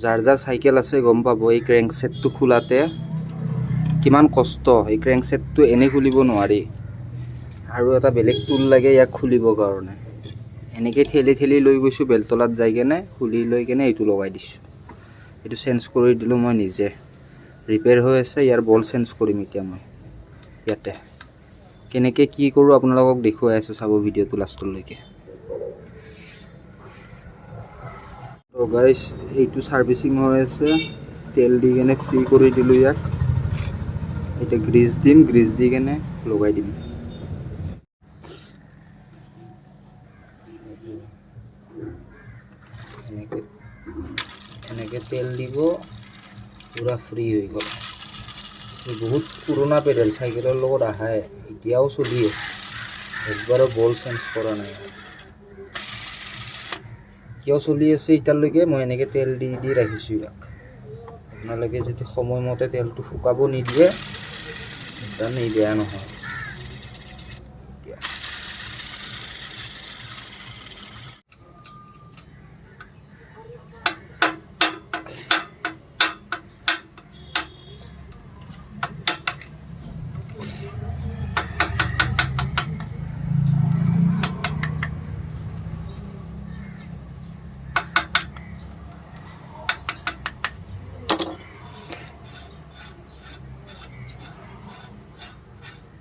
যাৰ যাৰ চাইকেল আছে গম পাব এই ক্ৰেংক সেটটো খোলাতে কিমান কষ্ট। এই ক্ৰেংক সেটটো এনে খুলিব নোৱাৰি আৰু এটা বেলেগ টুল লাগে ইয়াক খুলিবৰ কাৰণে। এনেকৈ ঠেলি ঠেলি লৈ গৈছোঁ বেলতলাত যাই কেনে খুলি লৈ কেনে এইটো লগাই দিছোঁ। এইটো চেঞ্জ কৰি দিলোঁ মই নিজে। ৰিপেয়াৰ হৈ আছে, ইয়াৰ বল চেঞ্জ কৰিম এতিয়া মই ইয়াতে। কেনেকৈ কি কৰোঁ আপোনালোকক দেখুৱাই আছোঁ, চাব ভিডিঅ'টো লাষ্টলৈকে। তো গাইছ এইটো ছাৰ্ভিচিং হৈ আছে, তেল দি কেনে ফ্ৰী কৰি দিলোঁ ইয়াক। এতিয়া গ্ৰীজ দিম, গ্ৰীজ দি কেনে লগাই দিম। এনেকৈ তেল দিব, পূৰা ফ্ৰী হৈ গ'ল। বহুত পুৰণা পেডেল, চাইকেলৰ লগত আহাই, এতিয়াও চলি আছে, একবাৰো বল চেঞ্জ কৰা নাই। কিয় চলি আছে এতিয়ালৈকে, মই এনেকৈ তেল দি দি ৰাখিছোঁ ইয়াক। আপোনালোকে যদি সময়মতে তেলটো শুকাব নিদিয়ে সেইকাৰণে বেয়া নহয়।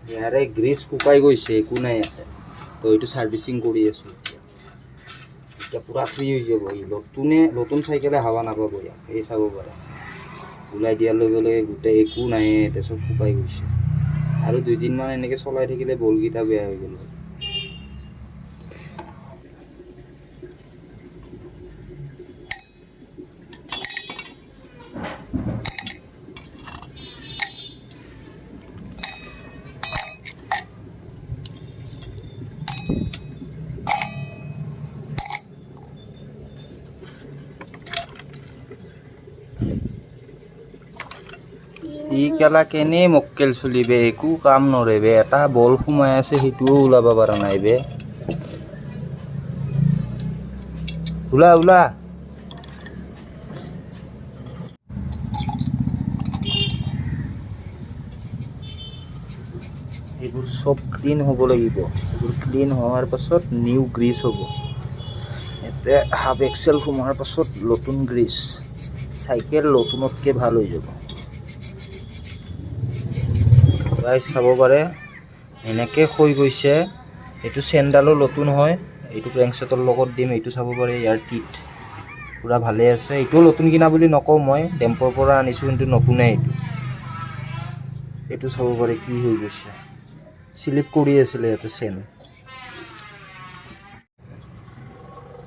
ইয়াৰে গ্ৰীজ শুকাই গৈছে, একো নাই ইয়াতে। তো এইটো ছাৰ্ভিচিং কৰি আছোঁ এতিয়া পূৰা ফ্ৰী হৈ যাব। এই নতুন চাইকেলে হাৱা নাপাব ইয়াক, এই চাব পাৰে। ওলাই দিয়াৰ লগে লগে গোটেই একো নাই, ইয়াতে চব শুকাই গৈছে। আৰু 2 দিনমান এনেকৈ চলাই থাকিলে বলকেইটা বেয়া হৈ গ'ল। ই কেলা কেনে মক্কেল চলিবে, একো কাম নৰেবে। এটা বল সোমাই আছে, সেইটোও ওলাব পৰা নাই বে। ওলা ওলা। এইবোৰ চব ক্লিন হ'ব লাগিব। এইবোৰ ক্লিন হোৱাৰ পাছত নিউ গ্ৰীজ হ'ব। ইয়াতে হাফ এক্সেল সোমোৱাৰ পাছত নতুন গ্ৰীজ। চাইকেল নতুনতকৈ ভাল হৈ যাব। গাইজ চাব পাৰে এনেকৈ হৈ গৈছে। এইটো চেইনডালো নতুন হয়, এইটো ক্ৰেংকছেটৰ লগত দিম। এইটো চাব পাৰে ইয়াৰ টিট পূৰা ভালে আছে। এইটোও নতুন কিনা বুলি নকওঁ মই, ডেম্পৰ পৰা আনিছোঁ, কিন্তু নতুনেই এইটো চাব পাৰে কি হৈ গৈছে। স্লিপ কৰি আছিলে ইয়াতে চেইন।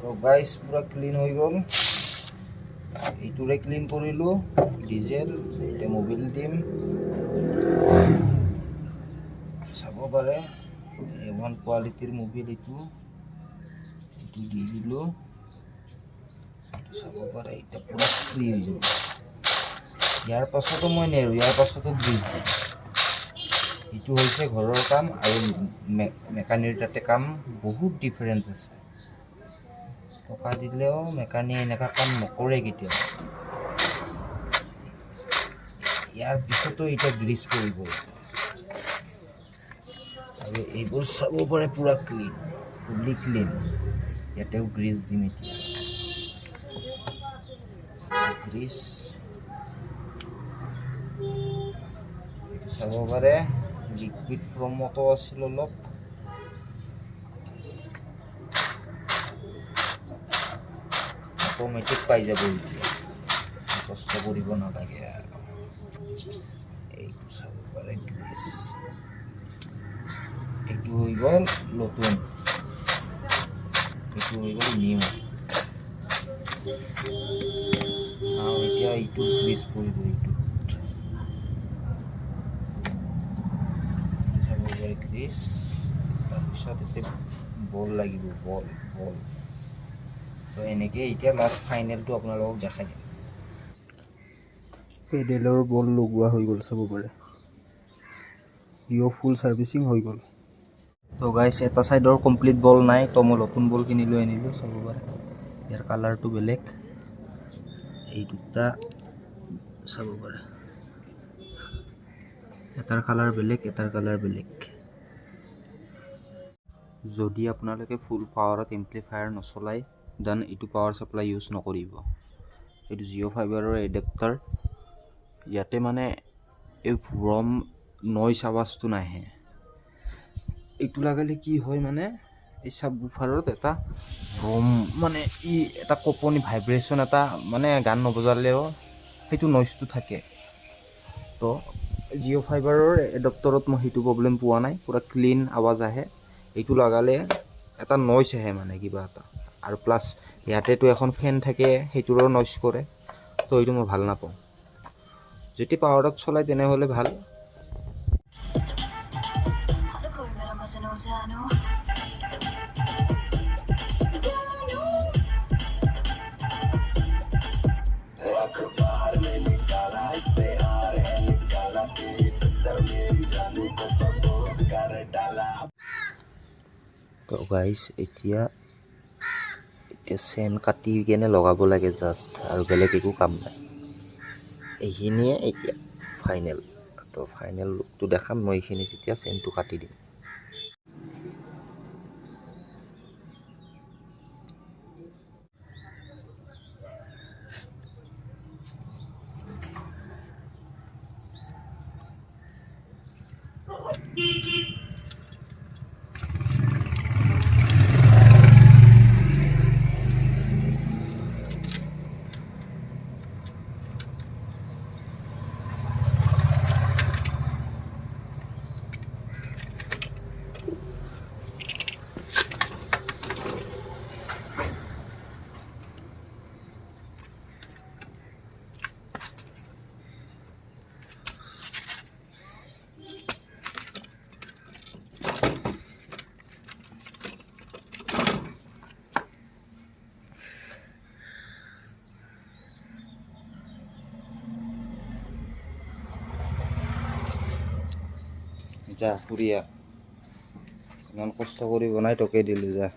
তো গাইজ পূৰা ক্লিন হৈ গ'ল। এইটোৰে ক্লিন কৰিলোঁ ডিজেল। এতিয়া মোবিল দিম, চাব পাৰে A1 কোৱালিটিৰ মোবিল। এইটো দি দিলোঁ, চাব পাৰে এতিয়া পূৰা ফ্ৰী হৈ যাব। ইয়াৰ পাছতো মই নেৰোঁ, ইয়াৰ পাছতো গ্ৰীজ দিম। এইটো হৈছে ঘৰৰ কাম আৰু মেকানিৰ তাতে কাম, বহুত ডিফাৰেঞ্চ আছে। টকা দিলেও মেকানিকে এনেকুৱা কাম নকৰে কেতিয়াও। ইয়াৰ পিছতো এতিয়া গ্ৰীজ পৰিব আৰু এইবোৰ চাব পাৰে পূৰা ক্লিন, ফুল্লি ক্লিন। ইয়াতেও গ্ৰীজ দিম এতিয়া। গ্ৰীজ এইটো চাব পাৰে, লিকুইড ফ্ৰমতো আছিল অলপ। অট'মেটিক পাই যাব, এতিয়া কষ্ট কৰিব নালাগে আৰু। এইটো চাব পাৰে গ্ৰীজ। এইটো হৈ গ'ল নতুন, এইটো হৈ গ'ল নিউ। এতিয়া এইটো গ্ৰীজ পৰিব। এইটোত চাব পাৰে গ্ৰীজ। তাৰপিছত এতিয়া বল লাগিব, বল। তো এনেকৈ এতিয়া লাষ্ট ফাইনেলটো আপোনালোকক দেখাই দিম। পেডেলৰ বল লগোৱা হৈ গ'ল, চাব পাৰে। ইও ফুল ছাৰ্ভিচিং হৈ গ'ল। তো গাইছ এটা ছাইডৰ কমপ্লিট বল নাই, তো মই নতুন বল কিনি লৈ আনিলোঁ। চাব পাৰে ইয়াৰ কালাৰটো বেলেগ। এই দুটা চাব পাৰে, এটাৰ কালাৰ বেলেগ এটাৰ কালাৰ বেলেগ। যদি আপোনালোকে ফুল পাৱাৰত এম্প্লিফায়াৰ নচলায় দেন এইটো পাৱাৰ ছাপ্লাই ইউজ নকৰিব। এইটো জিঅ' ফাইবাৰৰ এডাপ্টাৰ, ইয়াতে মানে এই ৰম নইজ আৱাজটো নাহে। এইটো লগালে কি হয় মানে এই ছাবউফাৰত এটা ৰম মানে এটা কঁপনি ভাইব্ৰেশ্যন এটা মানে গান নবজালেও সেইটো নইজটো থাকে। তো জিঅ' ফাইবাৰৰ এডাপ্টাৰত মই সেইটো প্ৰব্লেম পোৱা নাই, পূৰা ক্লিন আৱাজ আহে। এইটো লগালে এটা নইজ আহে মানে কিবা এটা, আৰু প্লাছ ইয়াতেতো এখন ফেন থাকে সেইটোৰো নইজ কৰে। তো এইটো মই ভাল নাপাওঁ। যদি পাৱাৰত চলায় তেনেহ'লে ভাল। তো গাইজ এতিয়া চেন কাটি কেনে লগাব লাগে জাষ্ট, আৰু বেলেগ একো কাম নাই। এইখিনিয়ে এতিয়া ফাইনেল। তো ফাইনেল লুকটো দেখাম মই, এইখিনি তেতিয়া চেনটো কাটি দিম। যা ফুৰিয়া, ইমান কষ্ট কৰি বনাই তোকে দিলোঁ যা।